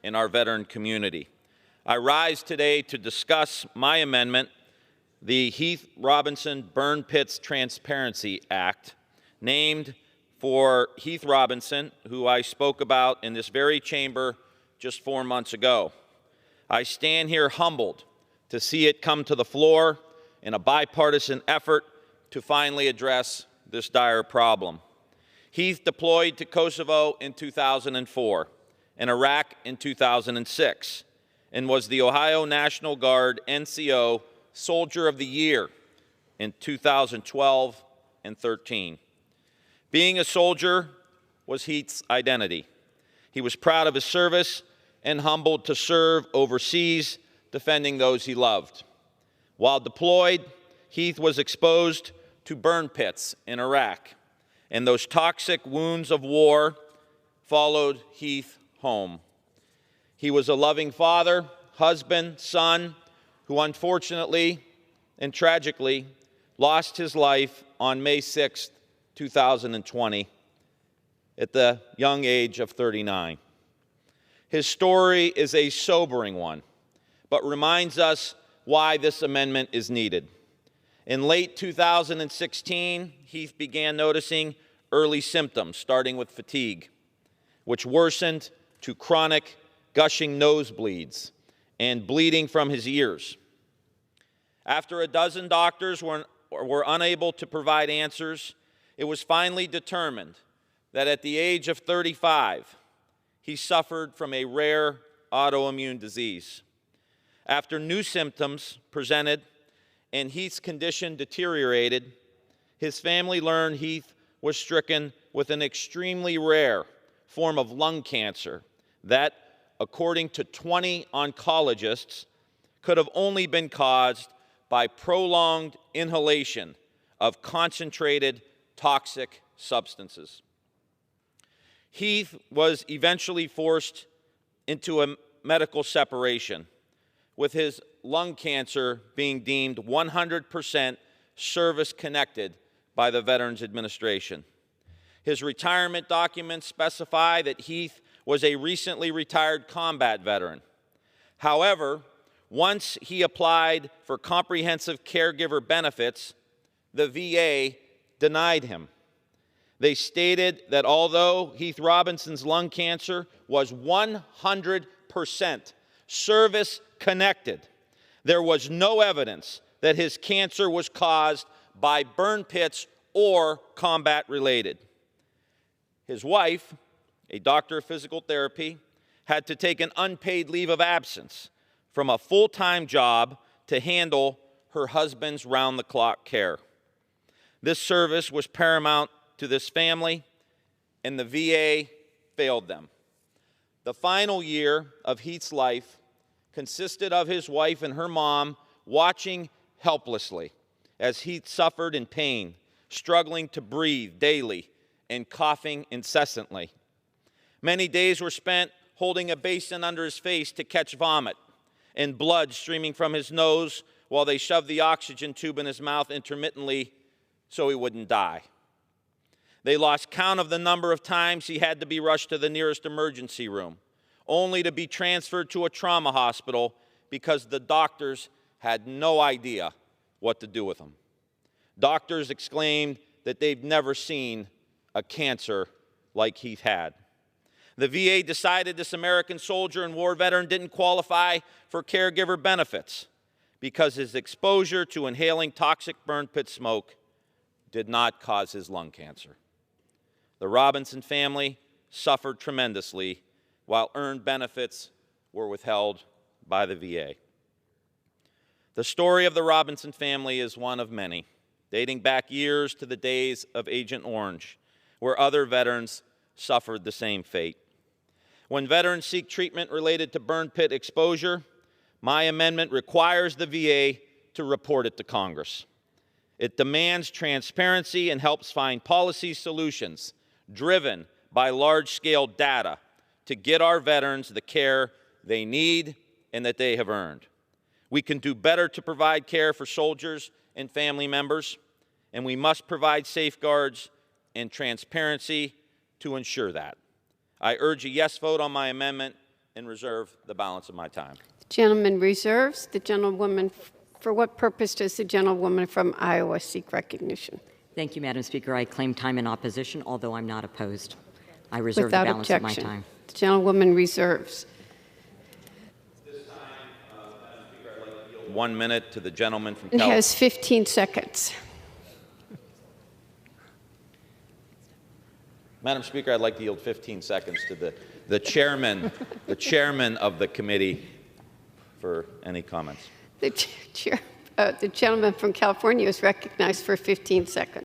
in our veteran community. I rise today to discuss my amendment, the Heath Robinson Burn Pits Transparency Act, named for Heath Robinson, who I spoke about in this very chamber just 4 months ago. I stand here humbled to see it come to the floor in a bipartisan effort to finally address this dire problem. Heath deployed to Kosovo in 2004 and Iraq in 2006 and was the Ohio National Guard NCO Soldier of the Year in 2012 and 13. Being a soldier was Heath's identity. He was proud of his service and humbled to serve overseas, defending those he loved. While deployed, Heath was exposed to burn pits in Iraq, and those toxic wounds of war followed Heath home. He was a loving father, husband, son, who unfortunately and tragically lost his life on May 6, 2020, at the young age of 39. His story is a sobering one, but reminds us why this amendment is needed. In late 2016, Heath began noticing early symptoms, starting with fatigue, which worsened to chronic gushing nosebleeds and bleeding from his ears. After a dozen doctors were unable to provide answers, it was finally determined that at the age of 35, he suffered from a rare autoimmune disease. After new symptoms presented and Heath's condition deteriorated, his family learned Heath was stricken with an extremely rare form of lung cancer that, according to 20 oncologists, could have only been caused by prolonged inhalation of concentrated toxic substances. Heath was eventually forced into a medical separation, with his lung cancer being deemed 100% service-connected by the Veterans Administration. His retirement documents specify that Heath was a recently retired combat veteran. However, once he applied for comprehensive caregiver benefits, the VA denied him. They stated that although Heath Robinson's lung cancer was 100% service-connected, there was no evidence that his cancer was caused by burn pits or combat-related. His wife, a doctor of physical therapy, had to take an unpaid leave of absence from a full-time job to handle her husband's round-the-clock care. This service was paramount to this family, and the VA failed them. The final year of Heath's life consisted of his wife and her mom watching helplessly as Heath suffered in pain, struggling to breathe daily and coughing incessantly. Many days were spent holding a basin under his face to catch vomit and blood streaming from his nose while they shoved the oxygen tube in his mouth intermittently so he wouldn't die. They lost count of the number of times he had to be rushed to the nearest emergency room, only to be transferred to a trauma hospital because the doctors had no idea what to do with him. Doctors exclaimed that they've never seen a cancer like Heath had. The VA decided this American soldier and war veteran didn't qualify for caregiver benefits because his exposure to inhaling toxic burn pit smoke did not cause his lung cancer. The Robinson family suffered tremendously while earned benefits were withheld by the VA. The story of the Robinson family is one of many, dating back years to the days of Agent Orange, where other veterans suffered the same fate. When veterans seek treatment related to burn pit exposure, my amendment requires the VA to report it to Congress. It demands transparency and helps find policy solutions driven by large-scale data to get our veterans the care they need and that they have earned. We can do better to provide care for soldiers and family members, and we must provide safeguards and transparency to ensure that. I urge a yes vote on my amendment and reserve the balance of my time. The gentleman reserves. The gentlewoman, for what purpose does the gentlewoman from Iowa seek recognition? Thank you, Madam Speaker. I claim time in opposition, although I'm not opposed. I reserve Without the balance objection. of my time. The gentlewoman reserves. This time, Madam Speaker, I'd like to yield 1 minute to the gentleman from It California. has 15 seconds. Madam Speaker, I'd like to yield 15 seconds to the chairman of the committee for any comments. The gentleman from California is recognized for 15 seconds.